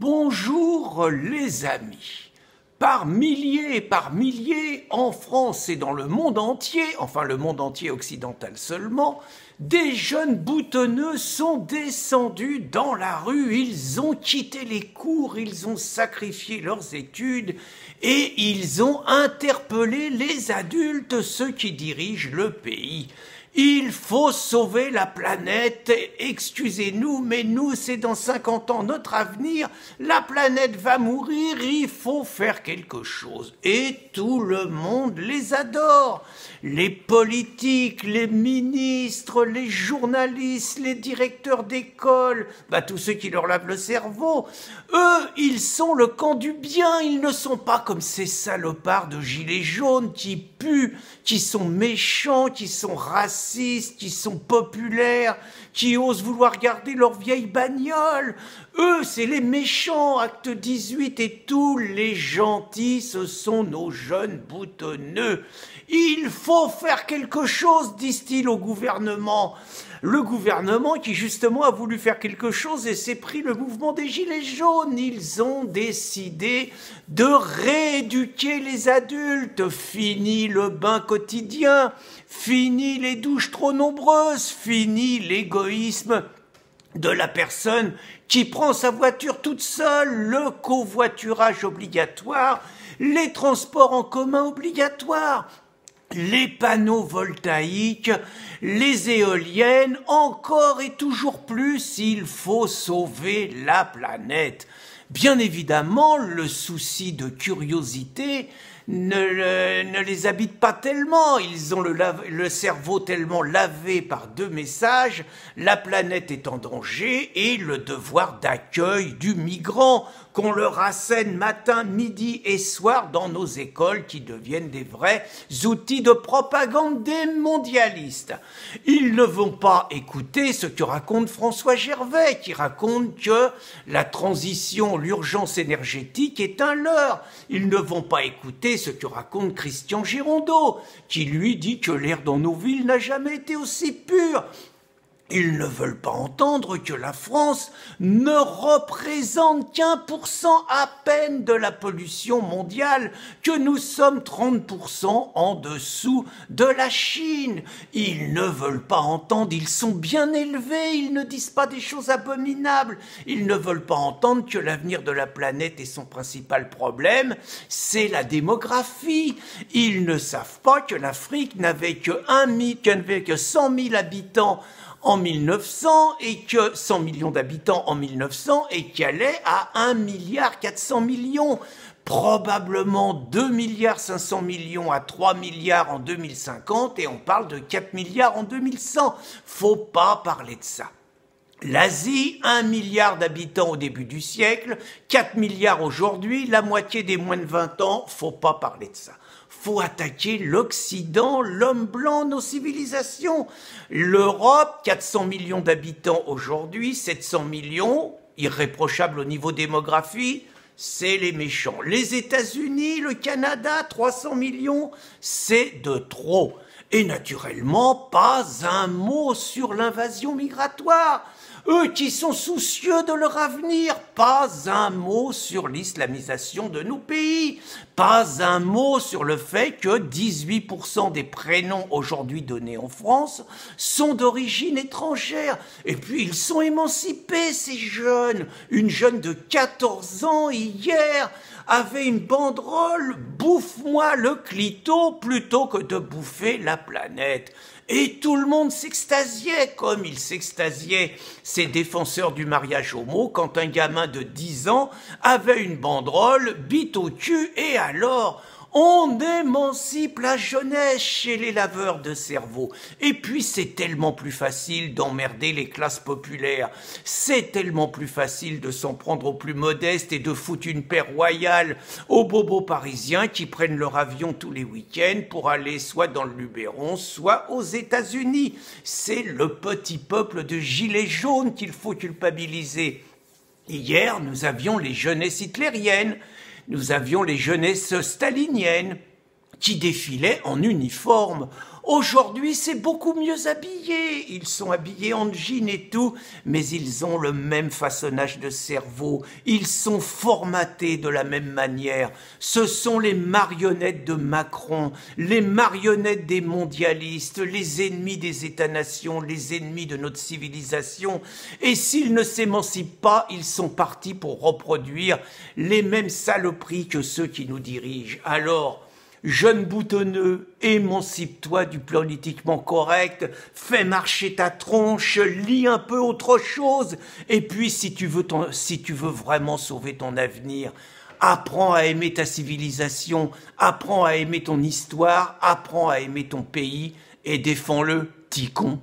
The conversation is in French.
Bonjour les amis. Par milliers, en France et dans le monde entier, enfin le monde entier occidental seulement, des jeunes boutonneux sont descendus dans la rue, ils ont quitté les cours, ils ont sacrifié leurs études et ils ont interpellé les adultes, ceux qui dirigent le pays. Il faut sauver la planète, excusez-nous, mais nous, c'est dans 50 ans notre avenir, la planète va mourir, il faut faire quelque chose. Et tout le monde les adore. Les politiques, les ministres, les journalistes, les directeurs d'école, tous ceux qui leur lavent le cerveau, eux, ils sont le camp du bien, ils ne sont pas comme ces salopards de gilets jaunes qui puent, qui sont méchants, qui sont racistes, qui sont populaires, qui osent vouloir garder leur vieille bagnole. Eux, c'est les méchants, acte 18, et tous les gentils, ce sont nos jeunes boutonneux. Il faut faire quelque chose, disent-ils au gouvernement. Le gouvernement qui justement a voulu faire quelque chose et s'est pris le mouvement des gilets jaunes. Ils ont décidé de rééduquer les adultes. Fini le bain quotidien, fini les douches trop nombreuses, fini l'égoïsme de la personne qui prend sa voiture toute seule, le covoiturage obligatoire, les transports en commun obligatoires, les panneaux voltaïques, les éoliennes, encore et toujours plus, il faut sauver la planète. Bien évidemment, le souci de curiosité ne les habite pas tellement. Ils ont le cerveau tellement lavé par deux messages, la planète est en danger et le devoir d'accueil du migrant qu'on leur assène matin, midi et soir dans nos écoles qui deviennent des vrais outils de propagande des mondialistes. Ils ne vont pas écouter ce que raconte François Gervais, qui raconte que la transition, l'urgence énergétique est un leurre. Ils ne vont pas écouter ce que raconte Christian Girondeau, qui lui dit que l'air dans nos villes n'a jamais été aussi pur. Ils ne veulent pas entendre que la France ne représente qu'1% à peine de la pollution mondiale, que nous sommes 30% en dessous de la Chine. Ils ne veulent pas entendre, ils sont bien élevés, ils ne disent pas des choses abominables. Ils ne veulent pas entendre que l'avenir de la planète et son principal problème, c'est la démographie. Ils ne savent pas que l'Afrique n'avait que 100 000 habitants en 1900 et que 100 millions d'habitants en 1900 et qui allait à 1,4 milliard, probablement 2,5 milliards à 3 milliards en 2050 et on parle de 4 milliards en 2100. Faut pas parler de ça. L'Asie, 1 milliard d'habitants au début du siècle, 4 milliards aujourd'hui, la moitié des moins de 20 ans, faut pas parler de ça. Faut attaquer l'Occident, l'homme blanc, nos civilisations. L'Europe, 400 millions d'habitants aujourd'hui, 700 millions, irréprochable au niveau démographie, c'est les méchants. Les États-Unis, le Canada, 300 millions, c'est de trop. Et naturellement, pas un mot sur l'invasion migratoire. Eux qui sont soucieux de leur avenir, pas un mot sur l'islamisation de nos pays, pas un mot sur le fait que 18% des prénoms aujourd'hui donnés en France sont d'origine étrangère. Et puis ils sont émancipés, ces jeunes. Une jeune de 14 ans hier avait une banderole « Bouffe-moi le clito plutôt que de bouffer la planète ». Et tout le monde s'extasiait, comme ils s'extasiaient, ces défenseurs du mariage homo, quand un gamin de 10 ans avait une banderole, bite au cul, et alors on émancipe la jeunesse chez les laveurs de cerveau. Et puis c'est tellement plus facile d'emmerder les classes populaires. C'est tellement plus facile de s'en prendre aux plus modestes et de foutre une paix royale aux bobos parisiens qui prennent leur avion tous les week-ends pour aller soit dans le Luberon, soit aux États-Unis. C'est le petit peuple de gilets jaunes qu'il faut culpabiliser. Hier, nous avions les jeunesses hitlériennes. Nous avions les jeunesses staliniennes qui défilaient en uniforme. Aujourd'hui, c'est beaucoup mieux habillé. Ils sont habillés en jean et tout, mais ils ont le même façonnage de cerveau. Ils sont formatés de la même manière. Ce sont les marionnettes de Macron, les marionnettes des mondialistes, les ennemis des États-nations, les ennemis de notre civilisation. Et s'ils ne s'émancipent pas, ils sont partis pour reproduire les mêmes saloperies que ceux qui nous dirigent. Alors, jeune boutonneux, émancipe-toi du politiquement correct, fais marcher ta tronche, lis un peu autre chose, et puis si tu veux vraiment sauver ton avenir, apprends à aimer ta civilisation, apprends à aimer ton histoire, apprends à aimer ton pays, et défends-le, petit con.